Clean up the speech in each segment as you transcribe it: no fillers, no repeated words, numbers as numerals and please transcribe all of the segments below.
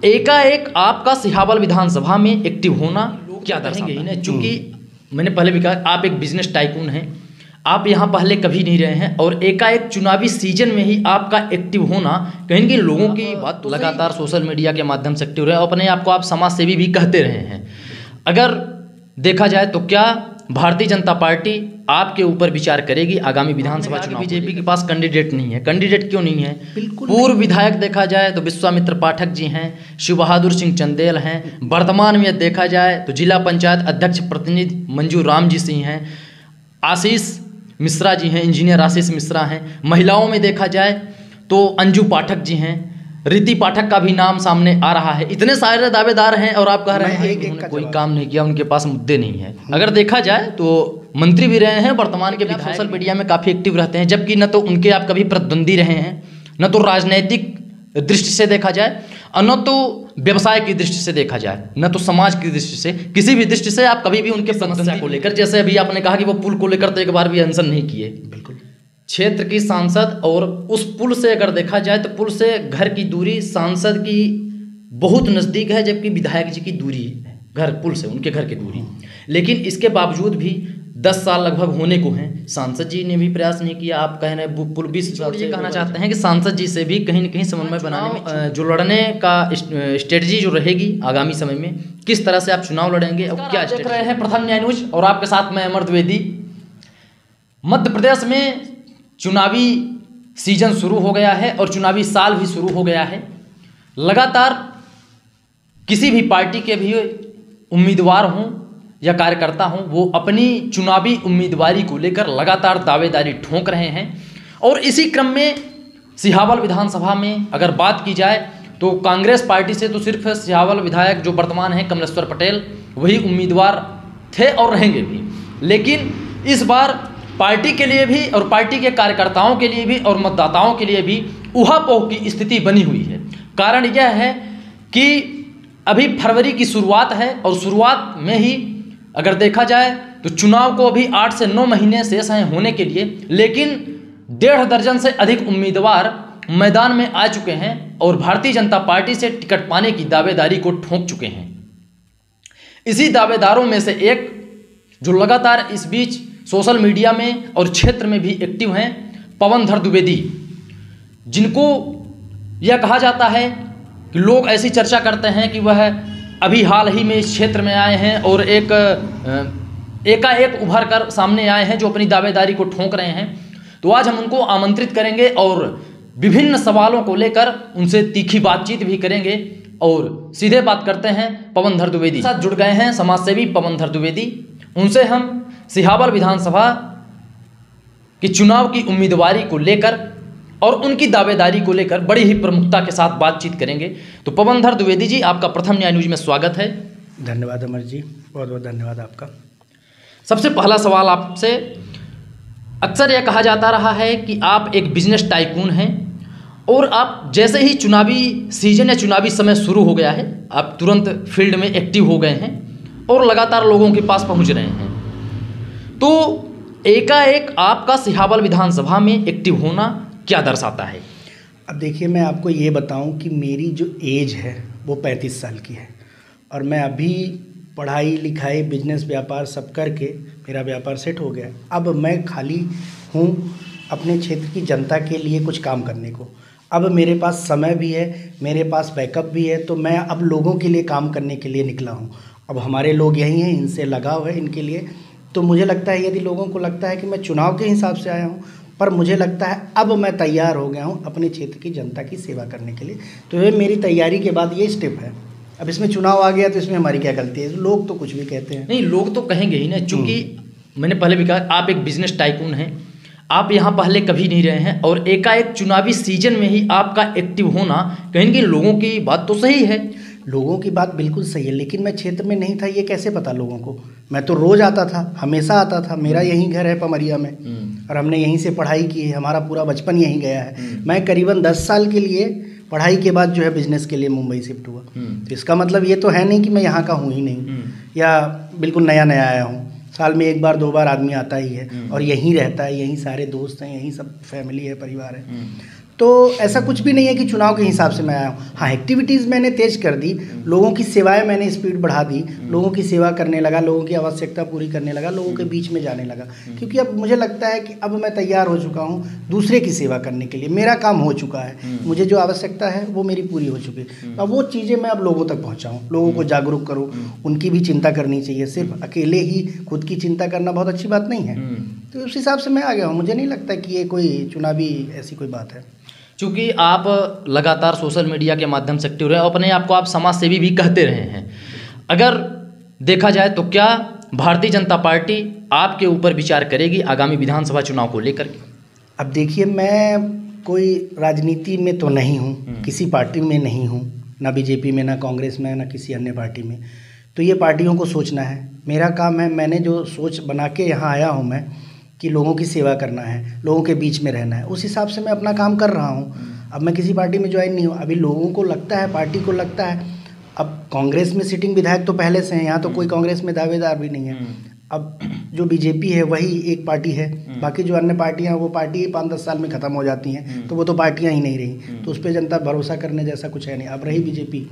एकाएक आपका सिहावल विधानसभा में एक्टिव होना क्या दर्शाता है? चूंकि मैंने पहले भी कहा आप एक बिजनेस टाइकून हैं, आप यहाँ पहले कभी नहीं रहे हैं और एकाएक चुनावी सीजन में ही आपका एक्टिव होना कहीं न कहीं लोगों की बात तो लगातार सोशल मीडिया के माध्यम से एक्टिव रहे और अपने आप को आप समाज सेवी भी कहते रहे हैं। अगर देखा जाए तो क्या भारतीय जनता पार्टी आपके ऊपर विचार करेगी आगामी विधानसभा चुनाव? बीजेपी के पास कैंडिडेट नहीं है। कैंडिडेट क्यों नहीं है? बिल्कुल पूर्व विधायक देखा जाए तो विश्वामित्र पाठक जी हैं, शिव बहादुर सिंह चंदेल हैं, वर्तमान में देखा जाए तो जिला पंचायत अध्यक्ष प्रतिनिधि मंजू राम जी सिंह हैं, आशीष मिश्रा जी हैं, इंजीनियर आशीष मिश्रा हैं। महिलाओं में देखा जाए तो अंजू पाठक जी हैं, रीति पाठक का भी नाम सामने आ रहा है। इतने सारे दावेदार हैं और आप कह रहे हैं कि उन्होंने कोई काम नहीं किया, उनके पास मुद्दे नहीं है। अगर देखा जाए तो मंत्री भी रहे हैं, वर्तमान के विधायक सोशल मीडिया में काफ़ी एक्टिव रहते हैं, जबकि न तो उनके आप कभी प्रतिद्वंदी रहे हैं, न तो राजनैतिक दृष्टि से देखा जाए और न तो व्यवसाय की दृष्टि से देखा जाए, न तो समाज की दृष्टि से, किसी भी दृष्टि से आप कभी भी उनके समस्या को लेकर, जैसे अभी आपने कहा कि वो पुल को लेकर तो एक बार भी अनशन नहीं किए। बिल्कुल क्षेत्र की सांसद और उस पुल से अगर देखा जाए तो पुल से घर की दूरी सांसद की बहुत नज़दीक है, जबकि विधायक जी की दूरी है घर पुल से, उनके घर की दूरी। लेकिन इसके बावजूद भी 10 साल लगभग होने को हैं, सांसद जी ने भी प्रयास नहीं किया। आप कह रहे हैं पुल भी ये कहना चाहते हैं कि सांसद जी से भी कहीं न कहीं समन्वय बनाने में जो लड़ने का स्ट्रेटजी जो रहेगी आगामी समय में, किस तरह से आप चुनाव लड़ेंगे और क्या देख रहे हैं प्रथम न्याय न्यूज और आपके साथ मैं अमर द्विवेदी। मध्य प्रदेश में चुनावी सीजन शुरू हो गया है और चुनावी साल भी शुरू हो गया है। लगातार किसी भी पार्टी के भी उम्मीदवार हों या कार्यकर्ता हों, वो अपनी चुनावी उम्मीदवारी को लेकर लगातार दावेदारी ठोंक रहे हैं। और इसी क्रम में सिहावल विधानसभा में अगर बात की जाए तो कांग्रेस पार्टी से तो सिर्फ सिहावल विधायक जो वर्तमान हैं कमलेश्वर पटेल वही उम्मीदवार थे और रहेंगे भी। लेकिन इस बार पार्टी के लिए भी और पार्टी के कार्यकर्ताओं के लिए भी और मतदाताओं के लिए भी ऊहापोह की स्थिति बनी हुई है। कारण यह है कि अभी फरवरी की शुरुआत है और शुरुआत में ही अगर देखा जाए तो चुनाव को अभी 8 से 9 महीने शेष हैं होने के लिए, लेकिन 1.5 दर्जन से अधिक उम्मीदवार मैदान में आ चुके हैं और भारतीय जनता पार्टी से टिकट पाने की दावेदारी को ठोंक चुके हैं। इसी दावेदारों में से एक जो लगातार इस बीच सोशल मीडिया में और क्षेत्र में भी एक्टिव हैं, पवनधर द्विवेदी, जिनको यह कहा जाता है कि लोग ऐसी चर्चा करते हैं कि वह अभी हाल ही में इस क्षेत्र में आए हैं और एकाएक उभर कर सामने आए हैं जो अपनी दावेदारी को ठोंक रहे हैं। तो आज हम उनको आमंत्रित करेंगे और विभिन्न सवालों को लेकर उनसे तीखी बातचीत भी करेंगे। और सीधे बात करते हैं पवनधर द्विवेदी साथ जुड़ गए हैं समाजसेवी पवनधर द्विवेदी, उनसे हम सिहावल विधानसभा के चुनाव की उम्मीदवारी को लेकर और उनकी दावेदारी को लेकर बड़ी ही प्रमुखता के साथ बातचीत करेंगे। तो पवनधर द्विवेदी जी, आपका प्रथम न्याय न्यूज में स्वागत है। धन्यवाद अमर जी, बहुत बहुत धन्यवाद आपका। सबसे पहला सवाल आपसे, अक्सर यह कहा जाता रहा है कि आप एक बिजनेस टाइकून हैं और आप जैसे ही चुनावी सीजन या चुनावी समय शुरू हो गया है आप तुरंत फील्ड में एक्टिव हो गए हैं और लगातार लोगों के पास पहुंच रहे हैं। तो एकाएक आपका सिहावल विधानसभा में एक्टिव होना क्या दर्शाता है? अब देखिए, मैं आपको ये बताऊं कि मेरी जो एज है वो 35 साल की है और मैं अभी पढ़ाई लिखाई बिजनेस व्यापार सब करके मेरा व्यापार सेट हो गया। अब मैं खाली हूँ अपने क्षेत्र की जनता के लिए कुछ काम करने को। अब मेरे पास समय भी है, मेरे पास बैकअप भी है, तो मैं अब लोगों के लिए काम करने के लिए निकला हूँ। अब हमारे लोग यही हैं, इनसे लगाव है इनके लिए। तो मुझे लगता है यदि लोगों को लगता है कि मैं चुनाव के हिसाब से आया हूँ, पर मुझे लगता है अब मैं तैयार हो गया हूँ अपने क्षेत्र की जनता की सेवा करने के लिए। तो ये मेरी तैयारी के बाद ये स्टेप है। अब इसमें चुनाव आ गया तो इसमें हमारी क्या गलती है? लोग तो कुछ भी कहते हैं। नहीं, लोग तो कहेंगे ही ना, चूँकि मैंने पहले भी कहा आप एक बिजनेस टाइकून हैं, आप यहाँ पहले कभी नहीं रहे हैं और एकाएक चुनावी सीजन में ही आपका एक्टिव होना कहीं न कहीं लोगों की बात तो सही है। लोगों की बात बिल्कुल सही है, लेकिन मैं क्षेत्र में नहीं था, ये कैसे पता लोगों को? मैं तो रोज़ आता था, हमेशा आता था। मेरा यहीं घर है पमरिया में और हमने यहीं से पढ़ाई की है, हमारा पूरा बचपन यहीं गया है। मैं करीबन 10 साल के लिए पढ़ाई के बाद जो है बिजनेस के लिए मुंबई शिफ्ट हुआ। तो इसका मतलब ये तो है नहीं कि मैं यहाँ का हूँ ही नहीं या बिल्कुल नया नया आया हूँ। साल में 1 बार 2 बार आदमी आता ही है और यहीं रहता है, यहीं सारे दोस्त हैं, यहीं सब फैमिली है, परिवार है। तो ऐसा कुछ भी नहीं है कि चुनाव के हिसाब से मैं आया हूँ। हाँ, एक्टिविटीज़ मैंने तेज कर दी, लोगों की सेवाएं मैंने स्पीड बढ़ा दी, लोगों की सेवा करने लगा, लोगों की आवश्यकता पूरी करने लगा, लोगों के बीच में जाने लगा, क्योंकि अब मुझे लगता है कि अब मैं तैयार हो चुका हूँ दूसरे की सेवा करने के लिए। मेरा काम हो चुका है, मुझे जो आवश्यकता है वो मेरी पूरी हो चुकी है। अब वो चीज़ें मैं अब लोगों तक पहुँचाऊँ, लोगों को जागरूक करूँ, उनकी भी चिंता करनी चाहिए। सिर्फ अकेले ही खुद की चिंता करना बहुत अच्छी बात नहीं है। तो उस हिसाब से मैं आ गया हूँ। मुझे नहीं लगता कि ये कोई चुनावी ऐसी कोई बात है। चूँकि आप लगातार सोशल मीडिया के माध्यम से एक्टिव रहे, अपने आप को आप समाज सेवी भी कहते रहे हैं, अगर देखा जाए तो क्या भारतीय जनता पार्टी आपके ऊपर विचार करेगी आगामी विधानसभा चुनाव को लेकर के? अब देखिए, मैं कोई राजनीति में तो नहीं हूँ, किसी पार्टी में नहीं हूँ, ना बीजेपी में, ना कांग्रेस में, ना किसी अन्य पार्टी में। तो ये पार्टियों को सोचना है, मेरा काम है। मैंने जो सोच बना के यहाँ आया हूँ मैं, कि लोगों की सेवा करना है, लोगों के बीच में रहना है, उस हिसाब से मैं अपना काम कर रहा हूँ। अब मैं किसी पार्टी में ज्वाइन नहीं हूँ। अभी लोगों को लगता है, पार्टी को लगता है, अब कांग्रेस में सिटिंग विधायक तो पहले से हैं, यहाँ तो कोई कांग्रेस में दावेदार भी नहीं है। अब जो बीजेपी है वही एक पार्टी है, बाकी जो अन्य पार्टियां हैं वो पार्टी 5-10 साल में ख़त्म हो जाती हैं, तो वो तो पार्टियां ही नहीं रही, तो उस पर जनता भरोसा करने जैसा कुछ है नहीं। अब रही बीजेपी,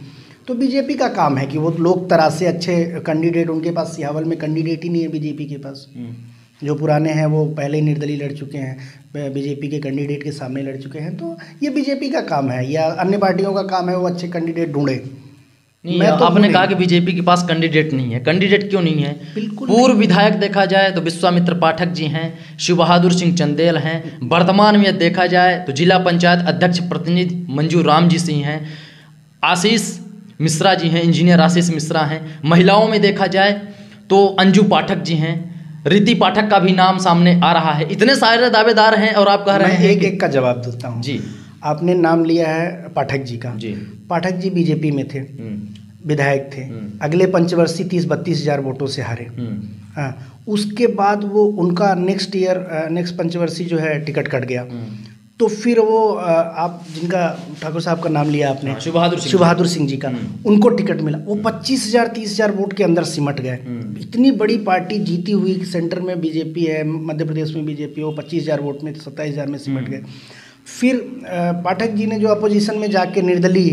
तो बीजेपी का काम है कि वो लोग तरासे अच्छे कैंडिडेट, उनके पास सिहावल में कैंडिडेट ही नहीं है बीजेपी के पास। जो पुराने हैं वो पहले ही निर्दलीय लड़ चुके हैं, बीजेपी के कैंडिडेट के सामने लड़ चुके हैं। तो ये बीजेपी का काम है या अन्य पार्टियों का काम है वो अच्छे कैंडिडेट ढूंढे। नहीं, तो आपने कहा कि बीजेपी के पास कैंडिडेट नहीं है। कैंडिडेट क्यों नहीं है? बिल्कुल पूर्व विधायक देखा जाए तो विश्वामित्र पाठक जी हैं, शिव बहादुर सिंह चंदेल हैं, वर्तमान में देखा जाए तो जिला पंचायत अध्यक्ष प्रतिनिधि मंजू राम जी सिंह हैं, आशीष मिश्रा जी हैं, इंजीनियर आशीष मिश्रा हैं। महिलाओं में देखा जाए तो अंजू पाठक जी हैं, रीति पाठक का भी नाम सामने आ रहा है। इतने सारे दावेदार हैं और आप कह रहे हैं। एक एक का जवाब देता हूँ जी। आपने नाम लिया है पाठक जी का जी। पाठक जी बीजेपी में थे, विधायक थे, अगले पंचवर्षीय 30-32 हज़ार वोटों से हारे। हाँ, उसके बाद वो उनका नेक्स्ट पंचवर्षीय जो है टिकट कट गया। तो फिर वो आप जिनका ठाकुर साहब का नाम लिया आपने, शिव बहादुर सिंह जी का, उनको टिकट मिला। वो 25,000 30,000 वोट के अंदर सिमट गए। इतनी बड़ी पार्टी जीती हुई, सेंटर में बीजेपी है, मध्य प्रदेश में बीजेपी, वो 25,000 वोट में 27,000 में सिमट गए। फिर पाठक जी ने जो अपोजिशन में जाके निर्दलीय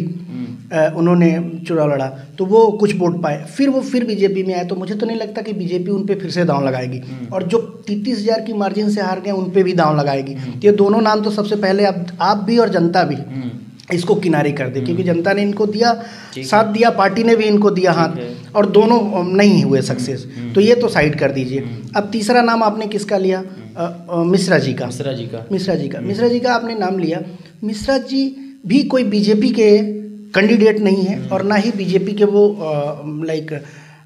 उन्होंने चुनाव लड़ा तो वो कुछ वोट पाए, फिर बीजेपी में आए। तो मुझे तो नहीं लगता कि बीजेपी उन पे फिर से दांव लगाएगी, और जो 33,000 की मार्जिन से हार गए उन पे भी दांव लगाएगी। तो ये दोनों नाम तो सबसे पहले आप भी और जनता भी इसको किनारे कर दे, क्योंकि जनता ने इनको दिया, साथ दिया, पार्टी ने भी इनको दिया हाथ, और दोनों नहीं हुए सक्सेस। तो ये तो साइड कर दीजिए। अब तीसरा नाम आपने किसका लिया? मिश्रा जी का मिश्रा जी का आपने नाम लिया। मिश्रा जी भी कोई बीजेपी के कैंडिडेट नहीं है, और ना ही बीजेपी के वो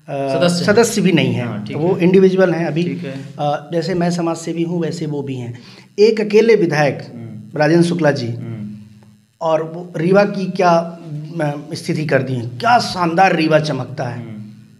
सदस्य भी नहीं है। वो इंडिविजुअल हैं। अभी जैसे मैं समाज सेवी हूँ वैसे वो भी हैं। एक अकेले विधायक राजेंद्र शुक्ला जी, और वो रीवा की क्या स्थिति कर दी है, क्या शानदार रीवा चमकता है।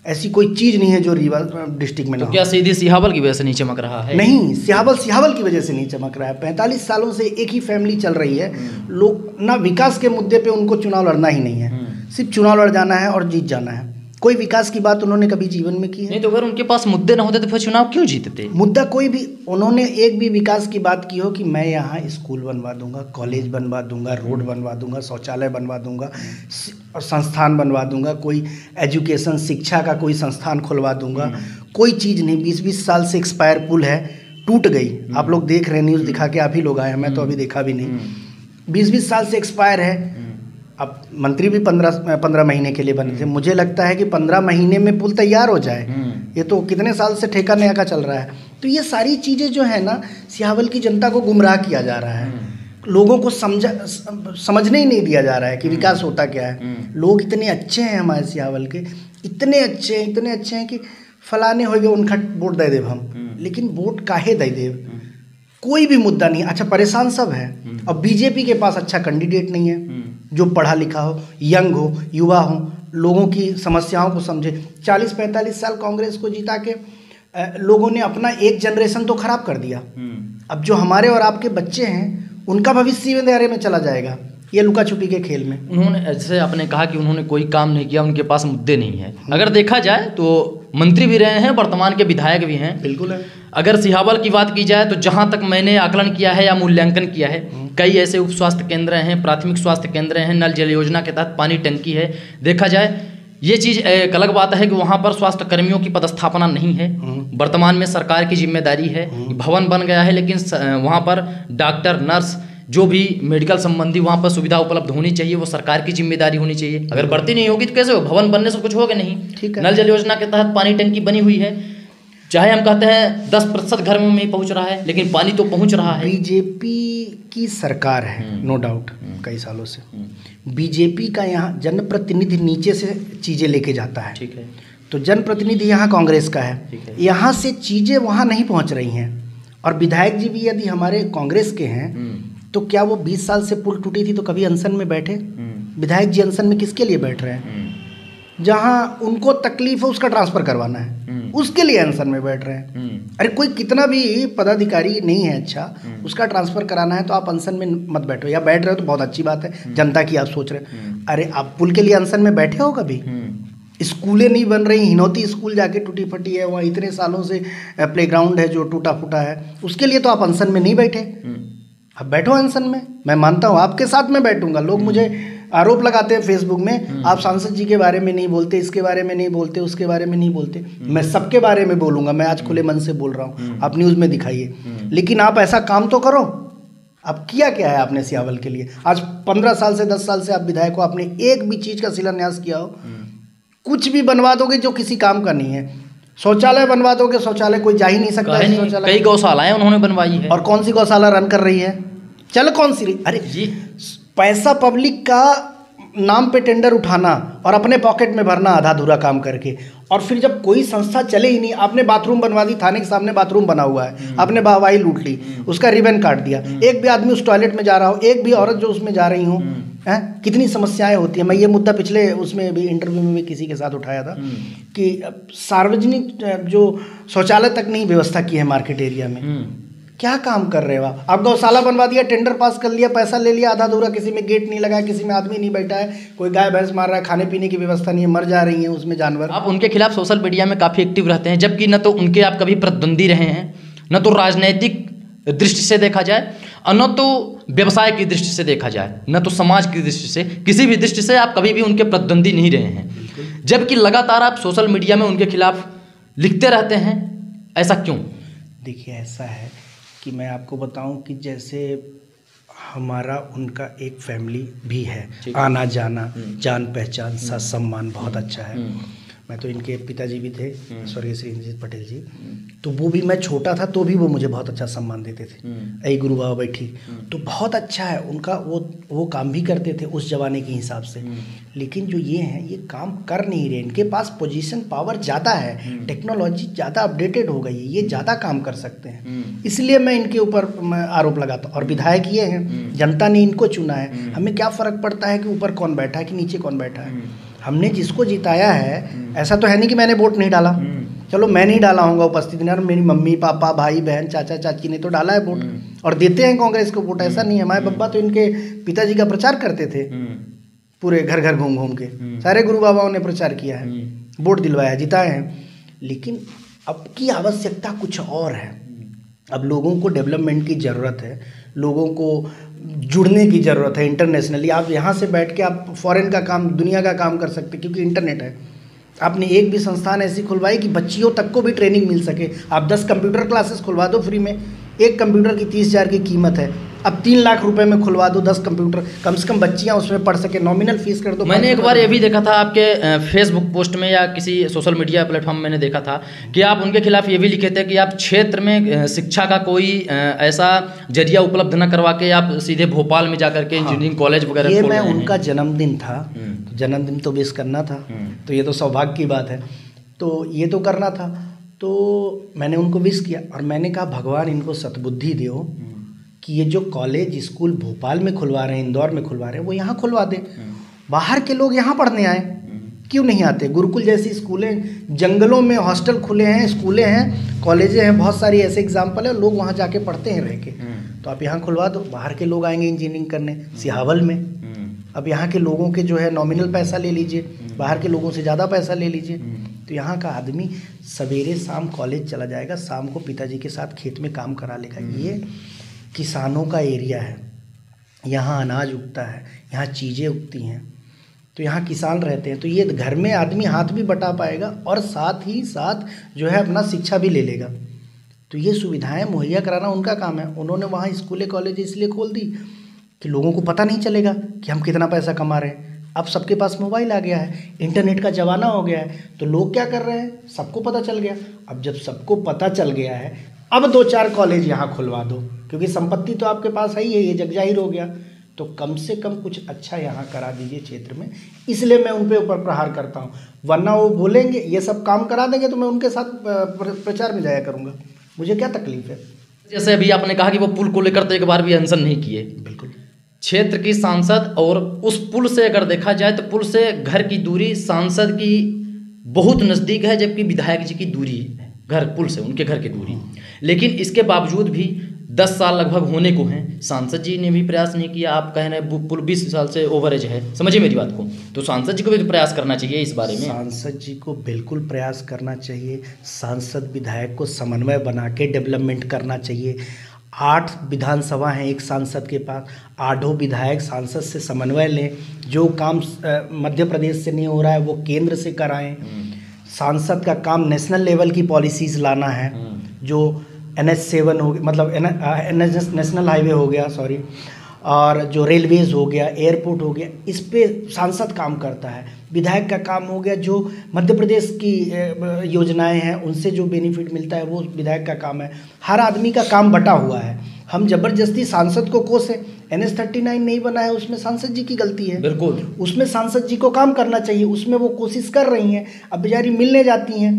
ऐसी कोई चीज़ नहीं है जो रीवा डिस्ट्रिक्ट में ना हो। क्या सीधी सिहावल की वजह से नहीं चमक रहा है? नहीं, सिहावल की वजह से नहीं चमक रहा है। 45 सालों से एक ही फैमिली चल रही है। लोग ना विकास के मुद्दे पे उनको चुनाव लड़ना ही नहीं है, सिर्फ चुनाव लड़ जाना है और जीत जाना है। कोई विकास की बात उन्होंने कभी जीवन में की है? नहीं। तो अगर उनके पास मुद्दे ना होते तो फिर चुनाव क्यों जीतते? मुद्दा कोई भी, उन्होंने एक भी विकास की बात की हो कि मैं यहाँ स्कूल बनवा दूंगा, कॉलेज बनवा दूंगा, रोड बनवा दूंगा, शौचालय बनवा दूंगा, संस्थान बनवा दूंगा, कोई एजुकेशन शिक्षा का कोई संस्थान खुलवा दूंगा, कोई चीज़ नहीं। 20-20 साल से एक्सपायर पुल है, टूट गई। आप लोग देख रहे हैं, न्यूज़ दिखा के आप ही लोग आए हैं, मैं तो अभी देखा भी नहीं। 20-20 साल से एक्सपायर है। अब मंत्री भी 15 महीने के लिए बने थे। मुझे लगता है कि 15 महीने में पुल तैयार हो जाए। ये तो कितने साल से ठेका नया का चल रहा है। तो ये सारी चीज़ें जो है ना, सिहावल की जनता को गुमराह किया जा रहा है। लोगों को समझने ही नहीं दिया जा रहा है कि विकास होता क्या है। लोग इतने अच्छे हैं हमारे सिहावल के, इतने अच्छे हैं कि फलाने हो गए उनका वोट दे देव हम, लेकिन वोट काहे दे देव? कोई भी मुद्दा नहीं। अच्छा, परेशान सब है। अब बीजेपी के पास अच्छा कैंडिडेट नहीं है जो पढ़ा लिखा हो, यंग हो, युवा हो, लोगों की समस्याओं को समझे। 40-45 साल कांग्रेस को जिता के लोगों ने अपना एक जनरेशन तो खराब कर दिया। अब जो हमारे और आपके बच्चे हैं उनका भविष्य अंधेरे में चला जाएगा, ये लुका छुपी के खेल में। उन्होंने, जैसे आपने कहा कि उन्होंने कोई काम नहीं किया, उनके पास मुद्दे नहीं है। अगर देखा जाए तो मंत्री भी रहे हैं, वर्तमान के विधायक भी हैं। बिल्कुल है। अगर सिहावल की बात की जाए तो जहाँ तक मैंने आकलन किया है या मूल्यांकन किया है, कई ऐसे उप स्वास्थ्य केंद्र हैं, प्राथमिक स्वास्थ्य केंद्र हैं, नल जल योजना के तहत पानी टंकी है। देखा जाए ये चीज़ एक अलग बात है कि वहाँ पर स्वास्थ्य कर्मियों की पदस्थापना नहीं है, वर्तमान में सरकार की जिम्मेदारी है। भवन बन गया है लेकिन वहाँ पर डॉक्टर, नर्स, जो भी मेडिकल संबंधी वहाँ पर सुविधा उपलब्ध होनी चाहिए, वो सरकार की जिम्मेदारी होनी चाहिए। अगर बढ़ती नहीं होगी तो कैसे हो? भवन बनने से कुछ होगा नहीं। ठीक है। नल जल योजना के तहत पानी टंकी बनी हुई है, चाहे हम कहते हैं 10% घर में नहीं पहुँच रहा है, लेकिन पानी तो पहुँच रहा है। बीजेपी की सरकार है, नो डाउट, कई सालों से बीजेपी का यहाँ जनप्रतिनिधि नीचे से चीज़ें लेके जाता है। ठीक है। तो जनप्रतिनिधि यहाँ कांग्रेस का है, यहाँ से चीज़ें वहाँ नहीं पहुँच रही हैं। और विधायक जी भी यदि हमारे कांग्रेस के हैं तो क्या वो 20 साल से पुल टूटी थी तो कभी अनशन में बैठे? विधायक जी अनशन में किसके लिए बैठ रहे हैं? जहाँ उनको तकलीफ है उसका ट्रांसफ़र करवाना है, उसके लिए अनशन में बैठ रहे हैं। अरे कोई कितना भी पदाधिकारी नहीं है अच्छा, उसका ट्रांसफ़र कराना है तो आप अनशन में मत बैठो, या बैठ रहे हो तो बहुत अच्छी बात है, जनता की आप सोच रहे हैं। अरे आप पुल के लिए अनशन में बैठे हो कभी? स्कूलें नहीं बन रही, हिनौती स्कूल जाके टूटी फटी है, वहाँ इतने सालों से प्लेग्राउंड है जो टूटा फूटा है, उसके लिए तो आप अनशन में नहीं बैठे। अब बैठो अनशन में, मैं मानता हूँ आपके साथ में बैठूंगा। लोग मुझे आरोप लगाते हैं फेसबुक में, आप सांसद जी के बारे में नहीं बोलते, इसके बारे में नहीं बोलते, उसके बारे में नहीं बोलते। मैं सबके बारे में बोलूँगा, मैं आज खुले मन से बोल रहा हूँ, आप न्यूज़ में दिखाइए, लेकिन आप ऐसा काम तो करो। अब किया क्या है आपने सियावल के लिए? आज 15 साल से 10 साल से आप विधायक हो, आपने एक भी चीज़ का शिलान्यास किया हो? कुछ भी बनवा दोगे जो किसी काम का नहीं है। शौचालय बनवा दोगे, शौचालय कोई जा ही नहीं सकता है शौचालय। कई गौशालाएं उन्होंने बनवाई है। और कौन सी गौशाला रन कर रही है? चलो कौन सी? अरे जी, पैसा पब्लिक का नाम पे टेंडर उठाना और अपने पॉकेट में भरना आधा अधूरा काम करके, और फिर जब कोई संस्था चले ही नहीं, आपने बाथरूम बनवा दी, थाने के सामने बाथरूम बना हुआ है, आपने वाहवाही लूट ली, उसका रिबन काट दिया, एक भी आदमी उस टॉयलेट में जा रहा हो, एक भी औरत जो उसमें जा रही हो, हैं, कितनी समस्याएं होती हैं। मैं ये मुद्दा पिछले उसमें भी इंटरव्यू में भी किसी के साथ उठाया था कि सार्वजनिक जो शौचालय तक नहीं व्यवस्था की है मार्केट एरिया में। क्या काम कर रहे हो आप? गौशाला बनवा दिया, टेंडर पास कर लिया, पैसा ले लिया आधा अधूरा, किसी में गेट नहीं लगाया, किसी में आदमी नहीं बैठा है, कोई गाय भैंस मार रहा है, खाने पीने की व्यवस्था नहीं है, मर जा रही है उसमें जानवर। आप उनके खिलाफ सोशल मीडिया में काफ़ी एक्टिव रहते हैं, जबकि न तो उनके आप कभी प्रतिद्वंदी रहे हैं, न तो राजनैतिक दृष्टि से देखा जाए, और न तो व्यवसाय की दृष्टि से देखा जाए, न तो समाज की दृष्टि से, किसी भी दृष्टि से आप कभी भी उनके प्रतिद्वंदी नहीं रहे हैं, जबकि लगातार आप सोशल मीडिया में उनके खिलाफ लिखते रहते हैं। ऐसा क्यों? देखिए, ऐसा है कि मैं आपको बताऊं कि जैसे हमारा उनका एक फैमिली भी है, आना जाना, जान पहचान, सा सम्मान बहुत अच्छा है। मैं तो इनके पिताजी भी थे स्वर्गीय श्री इंद्रजीत पटेल जी, तो वो भी, मैं छोटा था तो भी वो मुझे बहुत अच्छा सम्मान देते थे। ऐ गुरु बाबा बैठी, तो बहुत अच्छा है उनका, वो काम भी करते थे उस जमाने के हिसाब से। लेकिन जो ये हैं, ये काम कर नहीं रहे, इनके पास पोजीशन पावर ज़्यादा है, टेक्नोलॉजी ज़्यादा अपडेटेड हो गई है, ये ज़्यादा काम कर सकते हैं, इसलिए मैं इनके ऊपर आरोप लगाता हूँ। और विधायक ये हैं, जनता ने इनको चुना है, हमें क्या फ़र्क पड़ता है कि ऊपर कौन बैठा है कि नीचे कौन बैठा है। हमने जिसको जिताया है, ऐसा तो है नहीं कि मैंने वोट नहीं डाला, चलो मैं नहीं डाला होगा उपस्थिति में, मेरी मम्मी पापा भाई बहन चाचा चाची ने तो डाला है वोट, और देते हैं कांग्रेस को वोट, ऐसा नहीं है। हमारे बब्बा तो इनके पिताजी का प्रचार करते थे, पूरे घर घर घूम घूम के, सारे गुरु बाबाओं ने प्रचार किया है, वोट दिलवाया, जिताए हैं। लेकिन अब की आवश्यकता कुछ और है, अब लोगों को डेवलपमेंट की ज़रूरत है, लोगों को जुड़ने की ज़रूरत है इंटरनेशनली। आप यहाँ से बैठ के आप फॉरेन का काम, दुनिया का काम कर सकते, क्योंकि इंटरनेट है। आपने एक भी संस्थान ऐसी खुलवाई कि बच्चियों तक को भी ट्रेनिंग मिल सके। आप 10 कंप्यूटर क्लासेस खुलवा दो फ्री में, एक कंप्यूटर की 30,000 की कीमत है, अब 3 लाख रुपए में खुलवा दो 10 कंप्यूटर, कम से कम बच्चियां उसमें पढ़ सके, नॉमिनल फीस कर दो। मैंने एक बार ये भी देखा था आपके फेसबुक पोस्ट में या किसी सोशल मीडिया प्लेटफॉर्म में मैंने देखा था कि आप उनके खिलाफ ये भी लिखे थे कि आप क्षेत्र में शिक्षा का कोई ऐसा जरिया उपलब्ध न करवा के आप सीधे भोपाल में जाकर के इंजीनियरिंग कॉलेज वगैरह। ये मैं उनका जन्मदिन था, जन्मदिन तो विश करना था, तो ये तो सौभाग्य की बात है, तो ये तो करना था, तो मैंने उनको विश किया और मैंने कहा भगवान इनको सद्बुद्धि दो कि ये जो कॉलेज स्कूल भोपाल में खुलवा रहे हैं, इंदौर में खुलवा रहे हैं, वो यहाँ खुलवा दें, बाहर के लोग यहाँ पढ़ने आए, क्यों नहीं आते? गुरुकुल जैसी स्कूलें, जंगलों में हॉस्टल खुले हैं, स्कूलें हैं, कॉलेजें हैं, बहुत सारी ऐसे एग्जाम्पल है, लोग वहाँ जाके पढ़ते हैं रह के। तो आप यहाँ खुलवा दो, बाहर के लोग आएंगे इंजीनियरिंग करने सिहावल में। अब यहाँ के लोगों के जो है नॉमिनल पैसा ले लीजिए, बाहर के लोगों से ज़्यादा पैसा ले लीजिए, तो यहाँ का आदमी सवेरे शाम कॉलेज चला जाएगा, शाम को पिताजी के साथ खेत में काम करा लेगा। ये किसानों का एरिया है, यहाँ अनाज उगता है, यहाँ चीज़ें उगती हैं, तो यहाँ किसान रहते हैं। तो ये घर में आदमी हाथ भी बटा पाएगा और साथ ही साथ जो है अपना शिक्षा भी ले लेगा। तो ये सुविधाएं मुहैया कराना उनका काम है। उन्होंने वहाँ स्कूलें कॉलेज इसलिए खोल दी कि लोगों को पता नहीं चलेगा कि हम कितना पैसा कमा रहे हैं। अब सबके पास मोबाइल आ गया है, इंटरनेट का ज़माना हो गया है, तो लोग क्या कर रहे हैं, सबको पता चल गया। अब जब सबको पता चल गया है, अब 2-4 कॉलेज यहाँ खुलवा दो, क्योंकि संपत्ति तो आपके पास है ही है, ये जग जाहिर हो गया। तो कम से कम कुछ अच्छा यहाँ करा दीजिए क्षेत्र में, इसलिए मैं उन पे ऊपर प्रहार करता हूँ। वरना वो बोलेंगे ये सब काम करा देंगे तो मैं उनके साथ प्रचार में जाया करूँगा, मुझे क्या तकलीफ है। जैसे अभी आपने कहा कि वो पुल को लेकर तो एक बार भी अनशन नहीं किए। बिल्कुल, क्षेत्र की सांसद और उस पुल से अगर देखा जाए तो पुल से घर की दूरी सांसद की बहुत नज़दीक है, जबकि विधायक जी की दूरी है घर पुल से, उनके घर की दूरी। लेकिन इसके बावजूद भी 10 साल लगभग होने को हैं, सांसद जी ने भी प्रयास नहीं किया। आप कह रहे हैं पुल 20 साल से ओवरेज है, समझिए मेरी बात को, तो सांसद जी को भी तो प्रयास करना चाहिए इस बारे में। सांसद जी को बिल्कुल प्रयास करना चाहिए। सांसद विधायक को समन्वय बना के डेवलपमेंट करना चाहिए। 8 विधानसभा हैं एक सांसद के पास, 8 विधायक सांसद से समन्वय लें। जो काम मध्य प्रदेश से नहीं हो रहा है वो केंद्र से कराएं। सांसद का काम नेशनल लेवल की पॉलिसीज़ लाना है, जो NH7 हो गया, मतलब नेशनल हाईवे हो गया, सॉरी, और जो रेलवेज़ हो गया, एयरपोर्ट हो गया, इस पे सांसद काम करता है। विधायक का काम हो गया जो मध्य प्रदेश की योजनाएं हैं उनसे जो बेनिफिट मिलता है वो विधायक का काम है। हर आदमी का काम बटा हुआ है। हम जबरदस्ती सांसद को कोसें, NH39 नहीं बना है उसमें सांसद जी की गलती है। बिल्कुल, उसमें सांसद जी को काम करना चाहिए, उसमें वो कोशिश कर रही हैं। अब बेचारी मिलने जाती हैं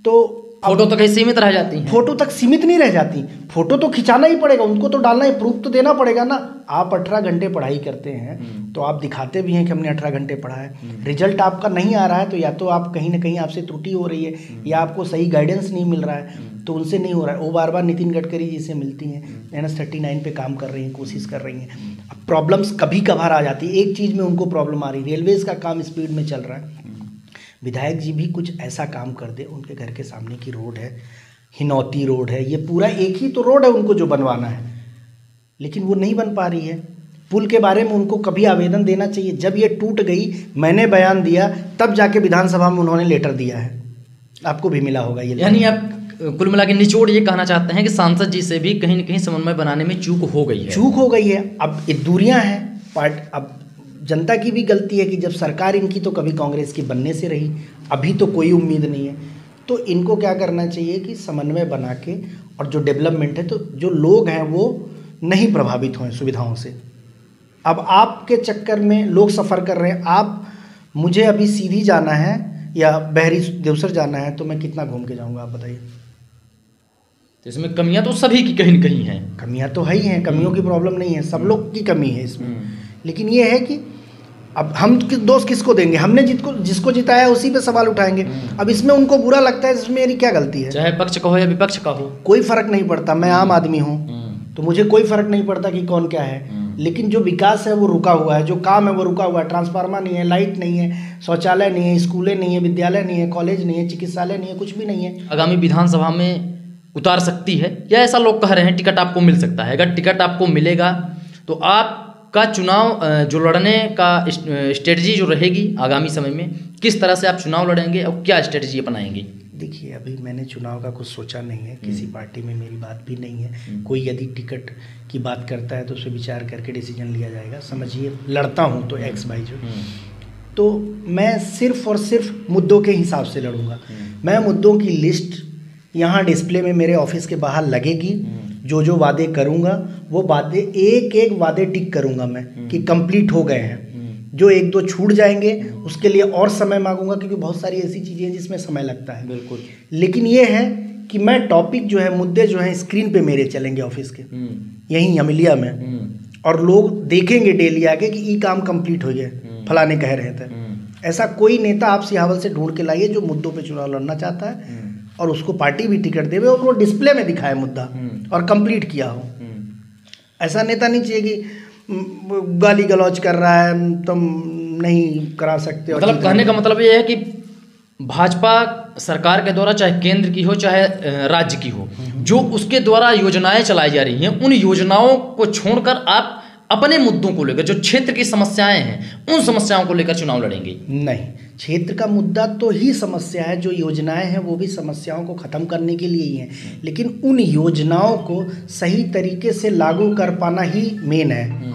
तो फोटो तक सीमित रह जाती हैं। फोटो तक सीमित नहीं रह जाती, फोटो तो खिंचाना ही पड़ेगा, उनको तो डालना ही, प्रूफ तो देना पड़ेगा ना। आप 18 घंटे पढ़ाई करते हैं तो आप दिखाते भी हैं कि हमने 18 घंटे पढ़ा है। रिजल्ट आपका नहीं आ रहा है तो या तो आप कहीं ना कहीं आपसे त्रुटि हो रही है या आपको सही गाइडेंस नहीं मिल रहा है, तो उनसे नहीं हो रहा है। वो बार बार नितिन गडकरी जी से मिलती हैं, NH39 पे काम कर रही हैं, कोशिश कर रही हैं। अब प्रॉब्लम्स कभी कभार आ जाती है, एक चीज़ में उनको प्रॉब्लम आ रही है, रेलवेज़ का काम स्पीड में चल रहा है। विधायक जी भी कुछ ऐसा काम कर दे, उनके घर के सामने की रोड है, हिनौती रोड है, ये पूरा एक ही तो रोड है उनको जो बनवाना है, लेकिन वो नहीं बन पा रही है। पुल के बारे में उनको कभी आवेदन देना चाहिए। जब ये टूट गई, मैंने बयान दिया, तब जाके विधानसभा में उन्होंने लेटर दिया है, आपको भी मिला होगा ये। यानी आप कुल मिला के निचोड़ ये कहना चाहते हैं कि सांसद जी से भी कहीं न कहीं समन्वय बनाने में चूक हो गई है। चूक हो गई है। अब ये दूरियां हैं, अब जनता की भी गलती है कि जब सरकार इनकी तो कभी कांग्रेस की बनने से रही, अभी तो कोई उम्मीद नहीं है। तो इनको क्या करना चाहिए कि समन्वय बना के, और जो डेवलपमेंट है तो जो लोग हैं वो नहीं प्रभावित हों सुविधाओं से। अब आपके चक्कर में लोग सफ़र कर रहे हैं, आप मुझे अभी सीधी जाना है या बहरी देवसर जाना है तो मैं कितना घूम के जाऊँगा, आप बताइए। तो इसमें कमियां तो सभी की कहीं न कहीं हैं। कमियां तो है ही हैं, कमियों की प्रॉब्लम नहीं है, सब लोग की कमी है इसमें। लेकिन ये है कि अब हम दोष किसको देंगे, हमने जिसको जिताया उसी पे सवाल उठाएंगे। अब इसमें उनको बुरा लगता है, इसमें मेरी क्या गलती है? चाहे पक्ष का हो या विपक्ष का हो, कोई फर्क नहीं पड़ता। मैं आम आदमी हूँ तो मुझे कोई फर्क नहीं पड़ता कि कौन क्या है। लेकिन जो विकास है वो रुका हुआ है, जो काम है वो रुका हुआ है। ट्रांसफार्मर नहीं है, लाइट नहीं है, शौचालय नहीं है, स्कूलें नहीं है, विद्यालय नहीं है, कॉलेज नहीं है, चिकित्सालय नहीं है, कुछ भी नहीं है। आगामी विधानसभा में उतार सकती है, या ऐसा लोग कह रहे हैं टिकट आपको मिल सकता है। अगर टिकट आपको मिलेगा तो आपका चुनाव जो लड़ने का स्ट्रेटजी जो रहेगी आगामी समय में, किस तरह से आप चुनाव लड़ेंगे और क्या स्ट्रेटजी अपनाएंगे? देखिए, अभी मैंने चुनाव का कुछ सोचा नहीं है, किसी पार्टी में मेरी बात भी नहीं है। कोई यदि टिकट की बात करता है तो उस पर विचार करके डिसीजन लिया जाएगा। समझिए, लड़ता हूँ तो एक्स वाई जो, तो मैं सिर्फ और सिर्फ मुद्दों के हिसाब से लड़ूंगा। मैं मुद्दों की लिस्ट यहाँ डिस्प्ले में मेरे ऑफिस के बाहर लगेगी। जो वादे करूँगा वो वादे एक एक वादे टिक करूँगा मैं कि कंप्लीट हो गए हैं। जो 1-2 छूट जाएंगे उसके लिए और समय मांगूंगा, क्योंकि बहुत सारी ऐसी चीज़ें हैं जिसमें समय लगता है। बिल्कुल। लेकिन ये है कि मैं टॉपिक जो है, मुद्दे जो हैं स्क्रीन पे मेरे चलेंगे ऑफिस के, यहीं अमिलिया में, और लोग देखेंगे डेली आके कि ये काम कंप्लीट हो गया, फलाने कह रहे थे। ऐसा कोई नेता आप सिहावल से ढूंढ के लाइए जो मुद्दों पे चुनाव लड़ना चाहता है और उसको पार्टी भी टिकट देवे और वो डिस्प्ले में दिखाए मुद्दा और कंप्लीट किया हो। ऐसा नेता नहीं चाहिए कि गाली गलौज कर रहा है, तुम नहीं करा सकते। मतलब कहने का मतलब ये है कि भाजपा सरकार के द्वारा, चाहे केंद्र की हो चाहे राज्य की हो, जो उसके द्वारा योजनाएं चलाई जा रही हैं, उन योजनाओं को छोड़कर आप अपने मुद्दों को लेकर, जो क्षेत्र की समस्याएं हैं, उन समस्याओं को लेकर चुनाव लड़ेंगे? नहीं, क्षेत्र का मुद्दा तो ही समस्या है, जो योजनाएं हैं वो भी समस्याओं को ख़त्म करने के लिए ही हैं, लेकिन उन योजनाओं को सही तरीके से लागू कर पाना ही मेन है,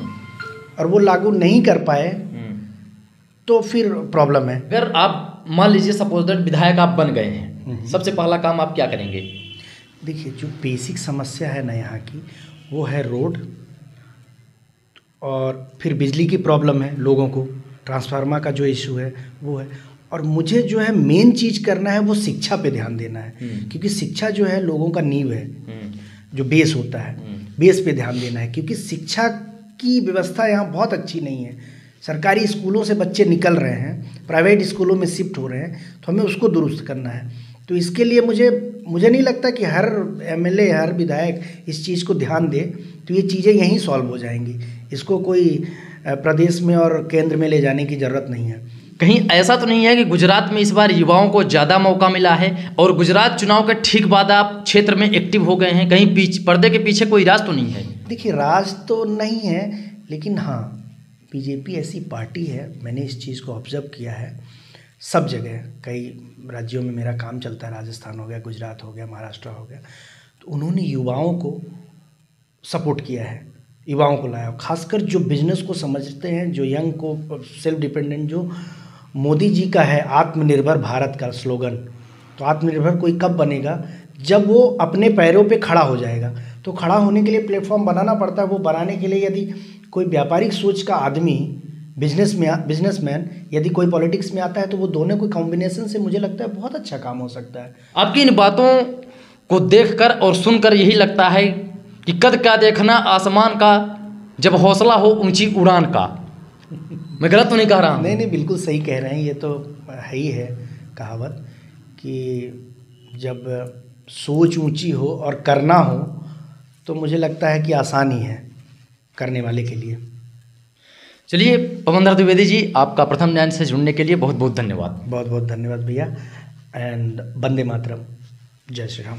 और वो लागू नहीं कर पाए तो फिर प्रॉब्लम है। अगर आप मान लीजिए सपोज दैट विधायक आप बन गए हैं, सबसे पहला काम आप क्या करेंगे? देखिए, जो बेसिक समस्या है ना यहाँ की, वो है रोड, और फिर बिजली की प्रॉब्लम है लोगों को, ट्रांसफार्मर का जो इशू है वो है, और मुझे जो है मेन चीज़ करना है वो शिक्षा पे ध्यान देना है, क्योंकि शिक्षा जो है लोगों का नींव है, जो बेस होता है, बेस पे ध्यान देना है, क्योंकि शिक्षा की व्यवस्था यहाँ बहुत अच्छी नहीं है। सरकारी स्कूलों से बच्चे निकल रहे हैं, प्राइवेट स्कूलों में शिफ्ट हो रहे हैं, तो हमें उसको दुरुस्त करना है। तो इसके लिए मुझे नहीं लगता कि हर एमएलए, हर विधायक इस चीज़ को ध्यान दे तो ये चीज़ें यहीं सॉल्व हो जाएंगी। इसको कोई प्रदेश में और केंद्र में ले जाने की ज़रूरत नहीं है। कहीं ऐसा तो नहीं है कि गुजरात में इस बार युवाओं को ज़्यादा मौका मिला है और गुजरात चुनाव के ठीक बाद आप क्षेत्र में एक्टिव हो गए हैं, कहीं पर्दे के पीछे कोई राज तो नहीं है? देखिए, राज तो नहीं है, लेकिन हाँ, बीजेपी ऐसी पार्टी है, मैंने इस चीज़ को ऑब्जर्व किया है सब जगह, कई राज्यों में मेरा काम चलता है, राजस्थान हो गया, गुजरात हो गया, महाराष्ट्र हो गया, तो उन्होंने युवाओं को सपोर्ट किया है, युवाओं को लाया, खासकर जो बिजनेस को समझते हैं, जो यंग को, सेल्फ डिपेंडेंट, जो मोदी जी का है आत्मनिर्भर भारत का स्लोगन। तो आत्मनिर्भर कोई कब बनेगा? जब वो अपने पैरों पे खड़ा हो जाएगा। तो खड़ा होने के लिए प्लेटफॉर्म बनाना पड़ता है। वो बनाने के लिए यदि कोई व्यापारिक सोच का आदमी, बिजनेसमैन यदि कोई पॉलिटिक्स में आता है, तो वो दोनों के कॉम्बिनेशन से मुझे लगता है बहुत अच्छा काम हो सकता है। आपकी इन बातों को देखकर और सुनकर यही लगता है कि कद क्या देखना आसमान का, जब हौसला हो ऊंची उड़ान का। मैं गलत तो नहीं कह रहा हूँ? नहीं, बिल्कुल सही कह रहे हैं। ये तो है ही है कहावत कि जब सोच ऊंची हो और करना हो तो मुझे लगता है कि आसान ही है करने वाले के लिए। चलिए पवनधर द्विवेदी जी, आपका प्रथम ज्ञान से जुड़ने के लिए बहुत बहुत धन्यवाद। बहुत बहुत धन्यवाद भैया। एंड वंदे मातरम, जय श्री राम।